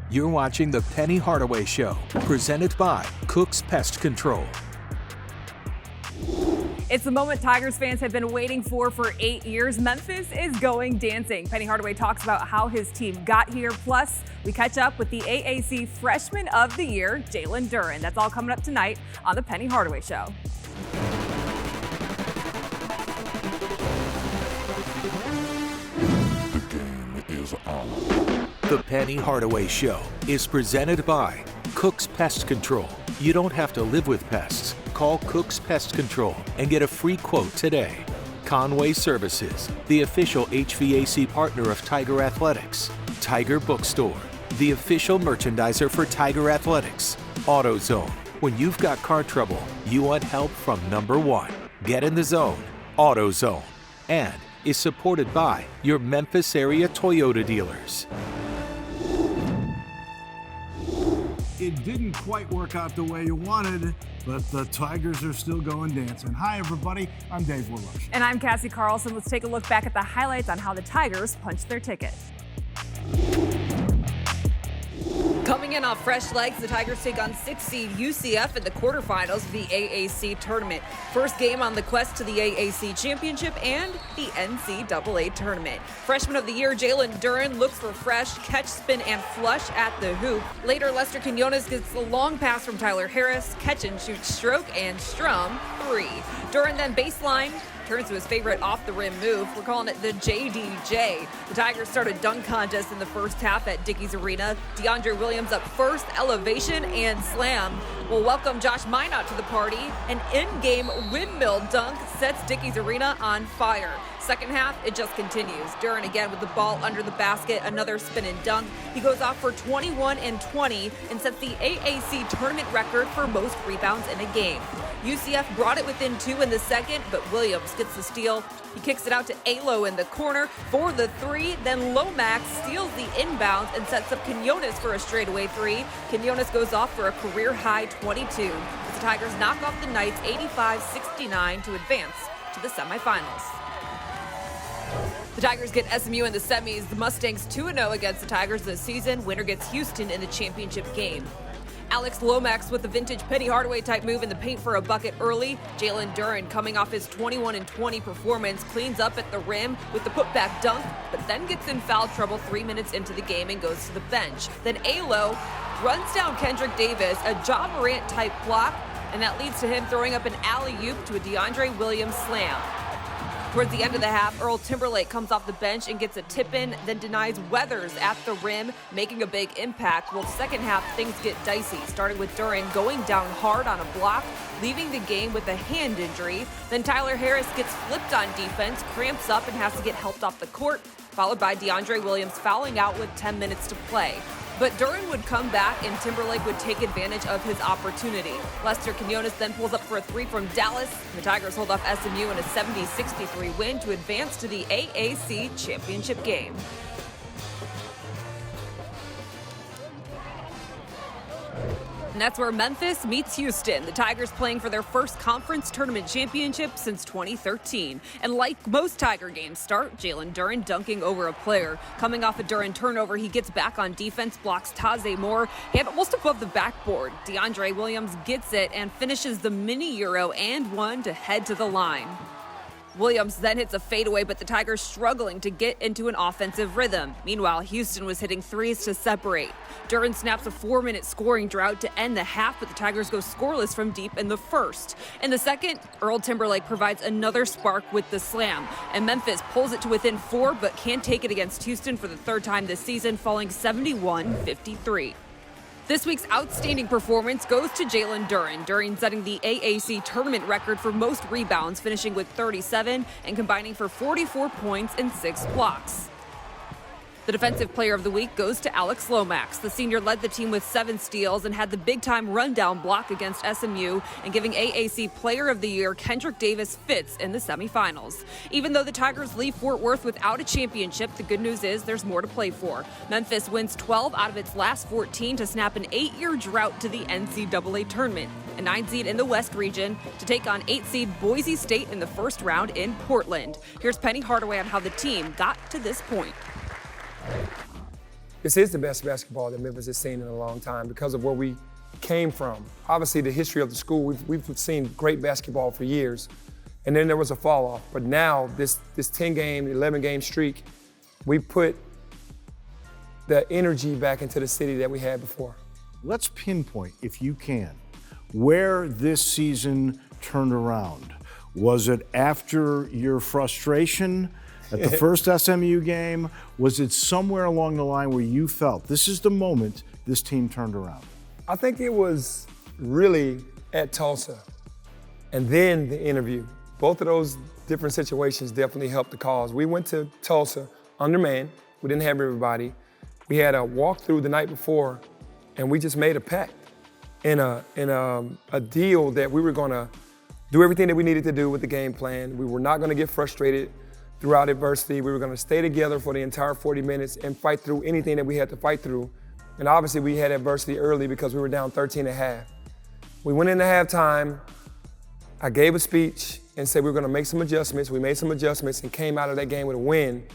You're watching The Penny Hardaway Show, presented by Cook's Pest Control. It's the moment Tigers fans have been waiting for 8 years. Memphis is going dancing. Penny Hardaway talks about how his team got here. Plus, we catch up with the AAC Freshman of the Year, Jalen Dunn. That's all coming up tonight on The Penny Hardaway Show. The game is on. The Penny Hardaway Show is presented by Cook's Pest Control. You don't have to live with pests. Call Cook's Pest Control and get a free quote today. Conway Services, the official HVAC partner of Tiger Athletics. Tiger Bookstore, the official merchandiser for Tiger Athletics. Autozone, when you've got car trouble, you want help from number one. Get in the zone. Autozone. And is supported by your Memphis area Toyota dealers. It didn't quite work out the way you wanted, but the Tigers are still going dancing. Hi, everybody. I'm Dave Willows. And I'm Cassie Carlson. Let's take a look back at the highlights on how the Tigers punched their ticket. Coming in off fresh legs, the Tigers take on 6th seed UCF in the quarterfinals of the AAC tournament. First game on the quest to the AAC championship and the NCAA tournament. Freshman of the year Jalen Dunn looks for fresh, catch, spin, and flush at the hoop. Later, Lester Quinones gets the long pass from Tyler Harris, catch and shoot stroke, and strum 3. Dunn then baseline, turns to his favorite off-the-rim move. We're calling it the JDJ. The Tigers start a dunk contest in the first half at Dickies Arena. DeAndre Williams up first, elevation and slam. We'll welcome Josh Minot to the party. An in-game windmill dunk sets Dickies Arena on fire. Second half, it just continues. Dunn again with the ball under the basket, another spin and dunk. He goes off for 21 and 20 and sets the AAC tournament record for most rebounds in a game. UCF brought it within 2 in the second, but Williams gets the steal. He kicks it out to Alo in the corner for the 3. Then Lomax steals the inbounds and sets up Quinones for a straightaway 3. Quinones goes off for a career-high 22. As the Tigers knock off the Knights 85-69 to advance to the semifinals. The Tigers get SMU in the semis. The Mustangs 2-0 against the Tigers this season. Winner gets Houston in the championship game. Alex Lomax with the vintage Penny Hardaway type move in the paint for a bucket early. Jalen Dunn, coming off his 21 and 20 performance, cleans up at the rim with the putback dunk, but then gets in foul trouble 3 minutes into the game and goes to the bench. Then Alo runs down Kendrick Davis, a Ja Morant type block, and that leads to him throwing up an alley-oop to a DeAndre Williams slam. Towards the end of the half, Earl Timberlake comes off the bench and gets a tip-in, then denies Weathers at the rim, making a big impact. Well, second half, things get dicey, starting with Dunn going down hard on a block, leaving the game with a hand injury. Then Tyler Harris gets flipped on defense, cramps up, and has to get helped off the court, followed by DeAndre Williams fouling out with 10 minutes to play. But Dunn would come back and Timberlake would take advantage of his opportunity. Lester Quinones then pulls up for a 3 from Dallas. The Tigers hold off SMU in a 70-63 win to advance to the AAC championship game. And that's where Memphis meets Houston. The Tigers playing for their first conference tournament championship since 2013. And like most Tiger games start, Jalen Dunn dunking over a player. Coming off a Dunn turnover, he gets back on defense, blocks Taze Moore, hand almost above the backboard. DeAndre Williams gets it and finishes the mini Euro and 1 to head to the line. Williams then hits a fadeaway, but the Tigers struggling to get into an offensive rhythm. Meanwhile, Houston was hitting threes to separate. Dunn snaps a 4-minute scoring drought to end the half, but the Tigers go scoreless from deep in the first. In the second, Earl Timberlake provides another spark with the slam, and Memphis pulls it to within 4, but can't take it against Houston for the third time this season, falling 71-53. This week's outstanding performance goes to Jalen Dunn setting the AAC tournament record for most rebounds, finishing with 37 and combining for 44 points and 6 blocks. The Defensive Player of the Week goes to Alex Lomax. The senior led the team with 7 steals and had the big-time rundown block against SMU, and giving AAC Player of the Year Kendrick Davis fits in the semifinals. Even though the Tigers leave Fort Worth without a championship, the good news is there's more to play for. Memphis wins 12 out of its last 14 to snap an 8-year drought to the NCAA tournament. A 9 seed in the West region to take on 8 seed Boise State in the first round in Portland. Here's Penny Hardaway on how the team got to this point. this is the best basketball that Memphis has seen in a long time because of where we came from. Obviously, the history of the school, we've seen great basketball for years, and then there was a fall off. But now, this 10-game, 11-game streak, we put the energy back into the city that we had before. Let's pinpoint, if you can, where this season turned around. Was it after your frustration at the first SMU game? Was it somewhere along the line where you felt this is the moment this team turned around? I think it was really at Tulsa and then the interview. Both of those different situations definitely helped the cause. We went to Tulsa undermanned. We didn't have everybody. We had a walkthrough the night before, and we just made a pact in a deal that we were gonna do everything that we needed to do with the game plan. We were not gonna get frustrated throughout adversity. We were gonna stay together for the entire 40 minutes and fight through anything that we had to fight through. And obviously we had adversity early because we were down 13.5. We went into halftime, I gave a speech and said we were gonna make some adjustments. We made some adjustments and came out of that game with a win.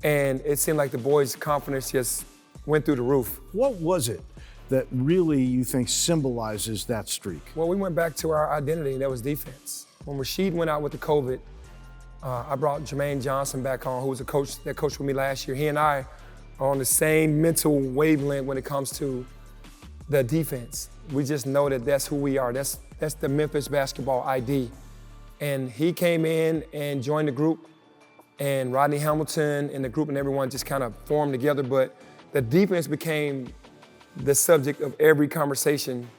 And it seemed like the boys' confidence just went through the roof. What was it that really you think symbolizes that streak? Well, we went back to our identity, and that was defense. When Rasheed went out with the COVID, I brought Jermaine Johnson back on, who was a coach that coached with me last year. He and I are on the same mental wavelength when it comes to the defense. We just know that that's who we are. That's the Memphis basketball ID. And he came in and joined the group, and Rodney Hamilton and the group and everyone just kind of formed together. But the defense became the subject of every conversation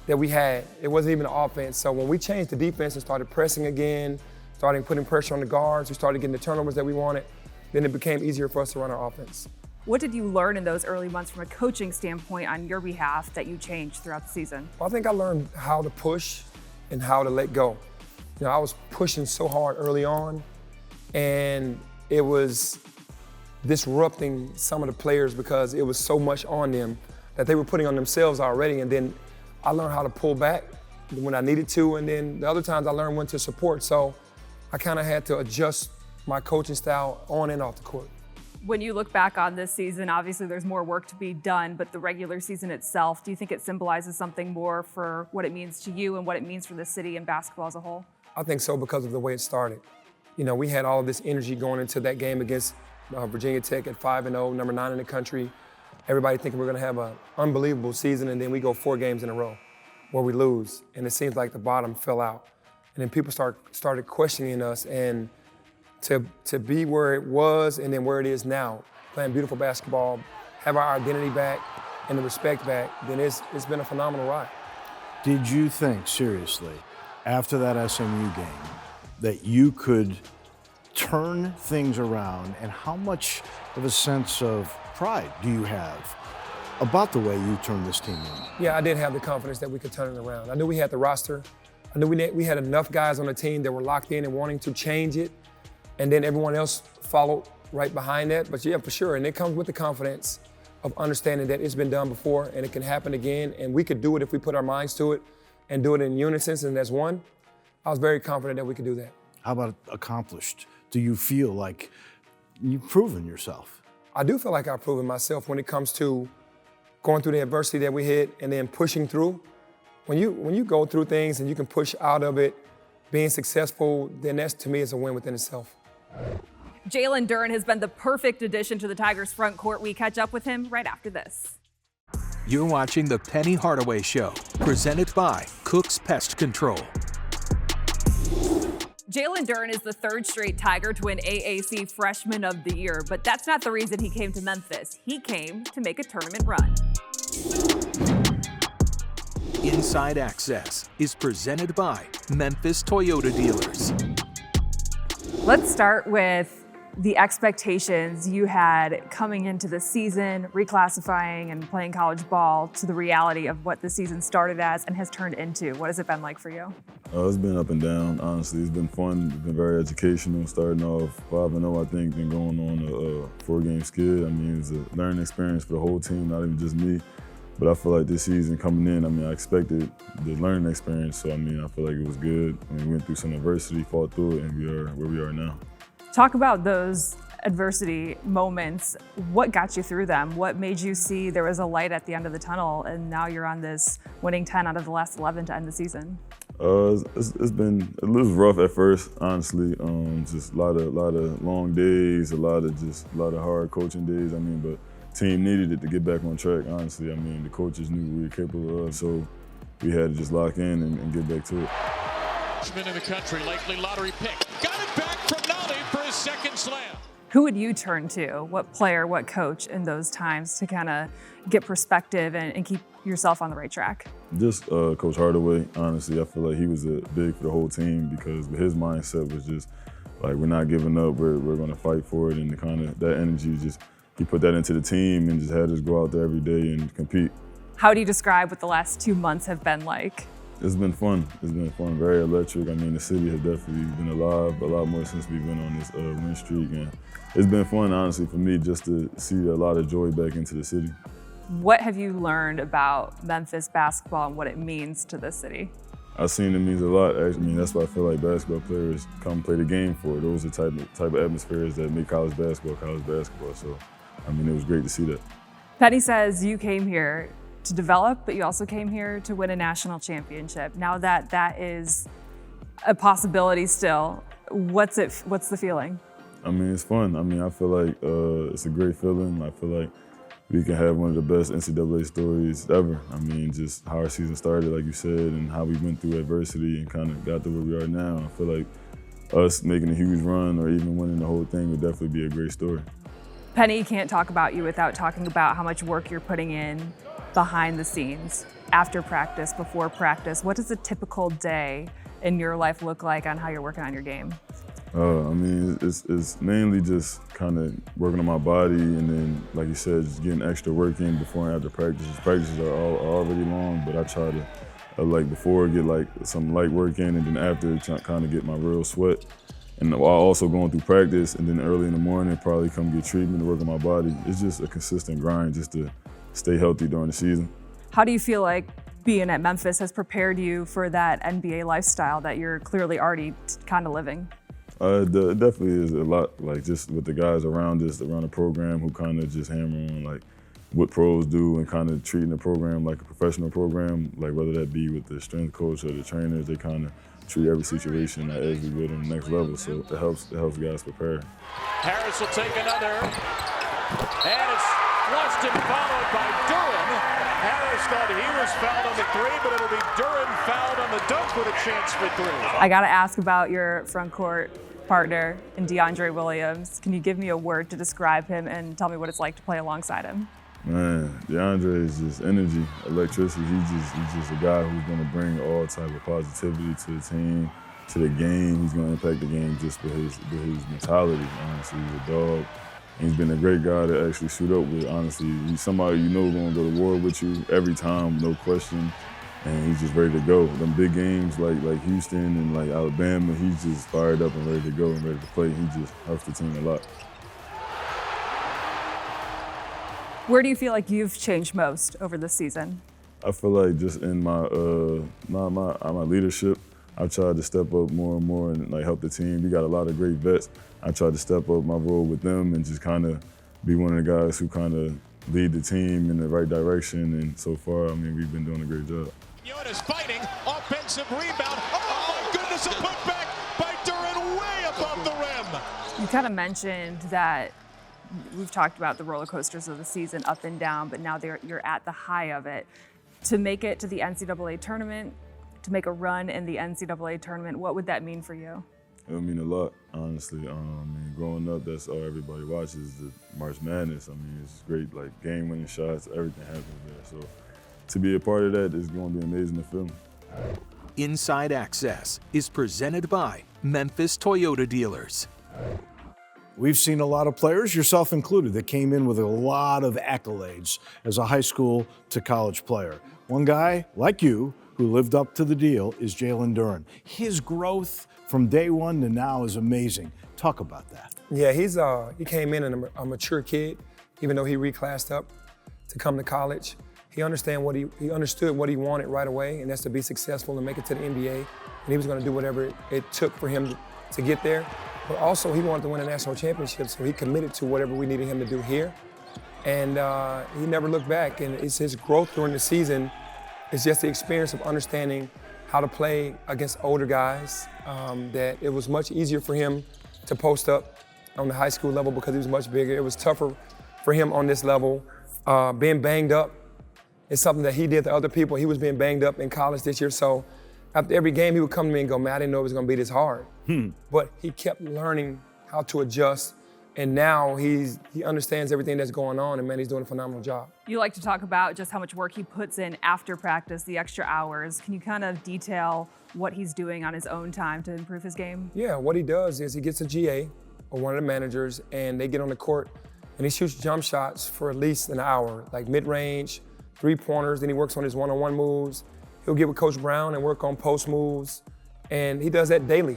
that we had. It wasn't even an offense. So when we changed the defense and started pressing again, started putting pressure on the guards, we started getting the turnovers that we wanted, then it became easier for us to run our offense. What did you learn in those early months from a coaching standpoint on your behalf that you changed throughout the season? Well, I think I learned how to push and how to let go. You know, I was pushing so hard early on, and it was disrupting some of the players because it was so much on them that they were putting on themselves already. And then I learned how to pull back when I needed to, and then the other times I learned when to support. So I kind of had to adjust my coaching style on and off the court. When you look back on this season, obviously there's more work to be done, but the regular season itself, do you think it symbolizes something more for what it means to you and what it means for the city and basketball as a whole? I think so, because of the way it started. You know, we had all of this energy going into that game against Virginia Tech at 5-0, number 9 in the country. Everybody thinking we're gonna have an unbelievable season, and then we go 4 games in a row where we lose, and it seems like the bottom fell out. And then people started questioning us, and to be where it was and then where it is now, playing beautiful basketball, have our identity back and the respect back, then it's been a phenomenal ride. Did you think, seriously, after that SMU game, that you could turn things around, and how much of a sense of pride do you have about the way you turned this team around? Yeah, I did have the confidence that we could turn it around. I knew we had the roster. I knew we had enough guys on the team that were locked in and wanting to change it, and then everyone else followed right behind that. But yeah, for sure, and it comes with the confidence of understanding that it's been done before and it can happen again, and we could do it if we put our minds to it and do it in unison and as one. I was very confident that we could do that. How about accomplished? Do you feel like you've proven yourself? I do feel like I've proven myself when it comes to going through the adversity that we hit and then pushing through. When you go through things and you can push out of it, being successful, then that to me is a win within itself. Jalen Dunn has been the perfect addition to the Tigers' front court. We catch up with him right after this. You're watching The Penny Hardaway Show, presented by Cook's Pest Control. Jalen Dunn is the 3rd straight Tiger to win AAC Freshman of the Year, but that's not the reason he came to Memphis. He came to make a tournament run. Inside Access is presented by Memphis Toyota Dealers. Let's start with the expectations you had coming into the season, reclassifying and playing college ball, to the reality of what the season started as and has turned into. What has it been like for you? It's been up and down, honestly. It's been fun. It's been very educational. Starting off 5-0, I think, then going on a 4-game skid. I mean, it was a learning experience for the whole team, not even just me. But I feel like this season coming in, I mean, I expected the learning experience, so I mean, I feel like it was good. I mean, we went through some adversity, fought through it, and we are where we are now. Talk about those adversity moments, what got you through them? What made you see there was a light at the end of the tunnel, and now you're on this winning 10 out of the last 11 to end the season? It was rough at first, honestly. Just a lot of long days, a lot of hard coaching days. I mean, but team needed it to get back on track. Honestly, I mean, the coaches knew what we were capable of, so we had to just lock in and get back to it. In the country, likely lottery pick. Got it back from Nolly for his second slam. Who would you turn to? What player, what coach in those times to kind of get perspective and keep yourself on the right track? Just Coach Hardaway. Honestly, I feel like he was big for the whole team because his mindset was just like, we're not giving up. We're going to fight for it, and that energy he put that into the team and just had us go out there every day and compete. How do you describe what the last 2 months have been like? It's been fun. It's been fun, very electric. I mean, the city has definitely been alive a lot more since we've been on this win streak. And it's been fun, honestly, for me just to see a lot of joy back into the city. What have you learned about Memphis basketball and what it means to the city? I've seen it means a lot. I mean, that's why I feel like basketball players come play the game for. Those are the type of atmospheres that make college basketball. So, I mean, it was great to see that. Penny says you came here to develop, but you also came here to win a national championship. Now that is a possibility still, what's the feeling? I mean, it's fun. I mean, I feel like it's a great feeling. I feel like we can have one of the best NCAA stories ever. I mean, just how our season started, like you said, and how we went through adversity and kind of got to where we are now. I feel like us making a huge run or even winning the whole thing would definitely be a great story. Penny can't talk about you without talking about how much work you're putting in behind the scenes, after practice, before practice. What does a typical day in your life look like on how you're working on your game? I mean, it's mainly just kind of working on my body and then, like you said, just getting extra work in before and after practices. Practices are already long, but I try to, before, get some light work in, and then after, kind of get my real sweat. And while also going through practice, and then early in the morning, probably come get treatment to work on my body. It's just a consistent grind just to stay healthy during the season. How do you feel like being at Memphis has prepared you for that NBA lifestyle that you're clearly already kind of living? It definitely is a lot, just with the guys around us, around the program, who kind of just hammer on what pros do and kind of treating the program like a professional program, whether that be with the strength coach or the trainers. They kind of treat every situation as we would on the next level, so it helps guys prepare. Harris will take another, and it's flushed and followed by Duren. Harris thought he was fouled on the three, but it'll be Duren fouled on the dunk with a chance for three. I got to ask about your front court partner in DeAndre Williams. Can you give me a word to describe him and tell me what it's like to play alongside him? Man, DeAndre is just energy, electricity. He's just a guy who's going to bring all type of positivity to the team, to the game. He's going to impact the game just with his mentality. Honestly, he's a dog. And he's been a great guy to actually shoot up with. Honestly, he's somebody going to go to war with you every time, no question. And he's just ready to go. Them big games like Houston and Alabama, he's just fired up and ready to go and ready to play. He just helps the team a lot. Where do you feel like you've changed most over this season? I feel like just in my leadership, I tried to step up more and more and help the team. We got a lot of great vets. I tried to step up my role with them and just kind of be one of the guys who kind of lead the team in the right direction. And so far, I mean, we've been doing a great job. Jonas fighting, offensive rebound. Oh my goodness, a putback by Duren way above the rim. You kind of mentioned that we've talked about the roller coasters of the season, up and down, but now you're at the high of it. To make it to the NCAA tournament, to make a run in the NCAA tournament, what would that mean for you? It would mean a lot, honestly. I mean, growing up, that's all everybody watches, the March Madness. I mean, it's great, game-winning shots, everything happens there. So to be a part of that is going to be amazing to film. Inside Access is presented by Memphis Toyota Dealers. We've seen a lot of players, yourself included, that came in with a lot of accolades as a high school to college player. One guy, like you, who lived up to the deal is Jalen Dunn. His growth from day one to now is amazing. Talk about that. Yeah, he came in a mature kid, even though he reclassed up to come to college. He understood what he wanted right away, and that's to be successful and make it to the NBA. And he was going to do whatever it took for him to get there. but also he wanted to win a national championship, so he committed to whatever we needed him to do here. And he never looked back, and it's his growth during the season. It's just the experience of understanding how to play against older guys, that it was much easier for him to post up on the high school level because he was much bigger. It was tougher for him on this level. Being banged up is something that he did to other people. He was being banged up in college this year, so after every game he would come to me and go, man, I didn't know it was gonna be this hard. But he kept learning how to adjust, and now he understands everything that's going on, and man, he's doing a phenomenal job. You like to talk about just how much work he puts in after practice, the extra hours. Can you kind of detail what he's doing on his own time to improve his game? Yeah, what he does is he gets a GA or one of the managers, and they get on the court, and he shoots jump shots for at least an hour, like mid-range, three-pointers. Then he works on his one-on-one moves. He'll get with Coach Brown and work on post moves, and he does that daily.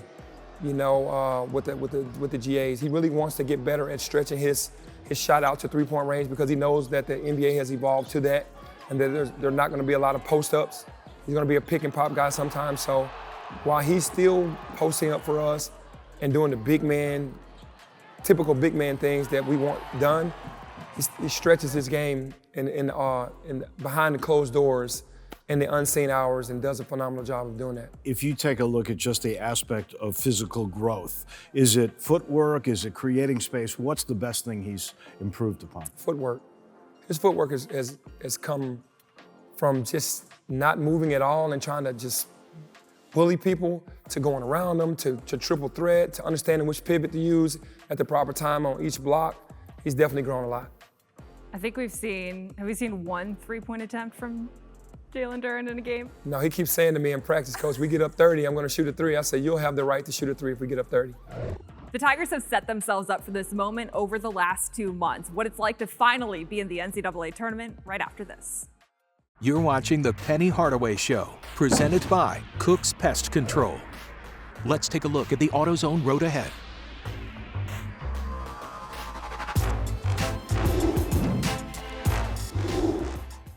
You know, with the GAs, he really wants to get better at stretching his shot out to three-point range because he knows that the NBA has evolved to that, and that there are not going to be a lot of post-ups. He's going to be a pick and pop guy sometimes. So while he's still posting up for us and doing the typical big man things that we want done, he stretches his game in behind the closed doors in the unseen hours and does a phenomenal job of doing that. If you take a look at just the aspect of physical growth, is it footwork? Is it creating space? What's the best thing he's improved upon? Footwork. His footwork has come from just not moving at all and trying to just bully people to going around them, to triple threat, to understanding which pivot to use at the proper time on each block. He's definitely grown a lot. I think have we seen one three-point attempt from Jalen Dunn in a game? No, he keeps saying to me in practice, Coach, we get up 30, I'm gonna shoot a three. I say, you'll have the right to shoot a three if we get up 30. The Tigers have set themselves up for this moment over the last 2 months. What it's like to finally be in the NCAA tournament right after this. You're watching the Penny Hardaway Show, presented by Cook's Pest Control. Let's take a look at the AutoZone road ahead.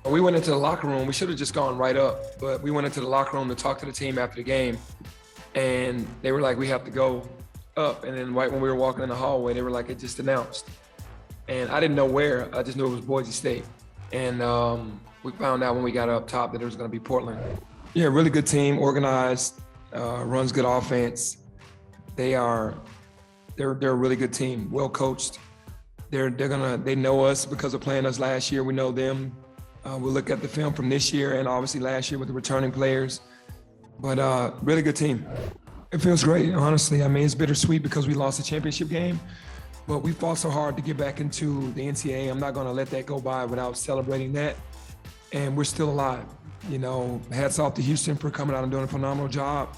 We went into the locker room. We should have just gone right up, but we went into the locker room to talk to the team after the game, and they were like, we have to go up. And then right when we were walking in the hallway, they were like, it just announced. And I didn't know where. I just knew it was Boise State. And we found out when we got up top that it was going to be Portland. Yeah, really good team, organized, runs good offense. They're a really good team, well coached. They know us because of playing us last year. We know them. We'll look at the film from this year and obviously last year with the returning players, but really good team. It feels great, honestly. I mean, it's bittersweet because we lost the championship game, but we fought so hard to get back into the NCAA. I'm not gonna let that go by without celebrating that. And we're still alive. You know, hats off to Houston for coming out and doing a phenomenal job.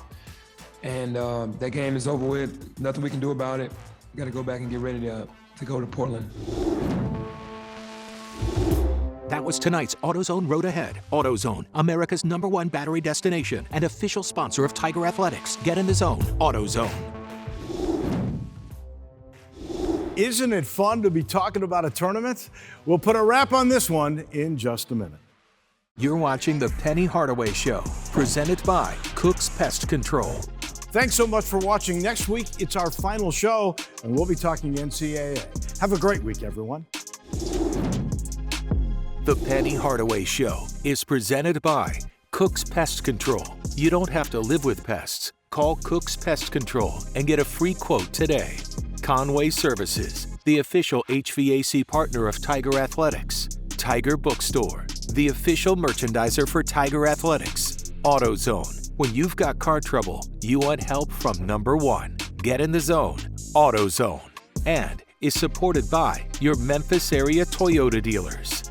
And that game is over with, nothing we can do about it. We gotta go back and get ready to go to Portland. That was tonight's AutoZone Road Ahead. AutoZone, America's #1 battery destination and official sponsor of Tiger Athletics. Get in the zone. AutoZone. Isn't it fun to be talking about a tournament? We'll put a wrap on this one in just a minute. You're watching the Penny Hardaway Show, presented by Cook's Pest Control. Thanks so much for watching. Next week, it's our final show, and we'll be talking NCAA. Have a great week, everyone. The Penny Hardaway Show is presented by Cook's Pest Control. You don't have to live with pests. Call Cook's Pest Control and get a free quote today. Conway Services, the official HVAC partner of Tiger Athletics. Tiger Bookstore, the official merchandiser for Tiger Athletics. AutoZone, when you've got car trouble, you want help from #1. Get in the zone. AutoZone. And is supported by your Memphis area Toyota dealers.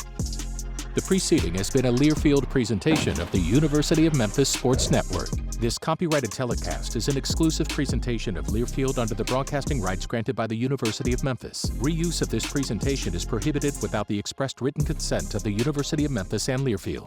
The preceding has been a Learfield presentation of the University of Memphis Sports Network. This copyrighted telecast is an exclusive presentation of Learfield under the broadcasting rights granted by the University of Memphis. Reuse of this presentation is prohibited without the expressed written consent of the University of Memphis and Learfield.